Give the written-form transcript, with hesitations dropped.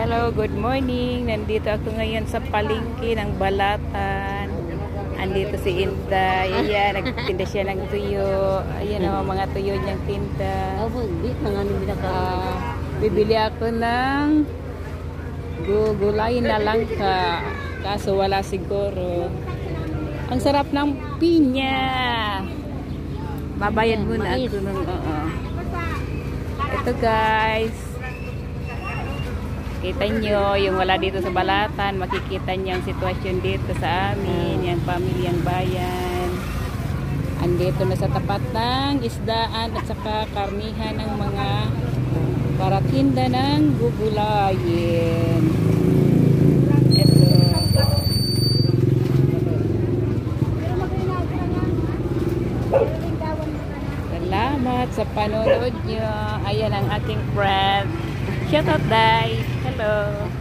Hello, good morning. Nandito ako ngayon sa palengke ng Balatan. Andito si Inday. Ayan, nagtinda siya ng tuyo. Ayan o, mga tuyo niyang tinda. Bibili ako ng gulay na langka. Kaso wala siguro. Ang sarap ng pinya. Babayad muna ako ng Ito guys. Kita nyo, yung wala dito sa Balatan, makikita nyo ang sitwasyon dito sa amin, yung pamilyang bayan. Andito na sa tapat ng isdaan at saka karnihan ng mga paratinda ng gugulayin. Ito. Salamat sa panonood nyo. Ayan ang aking friend. Shout out, Day. Hello.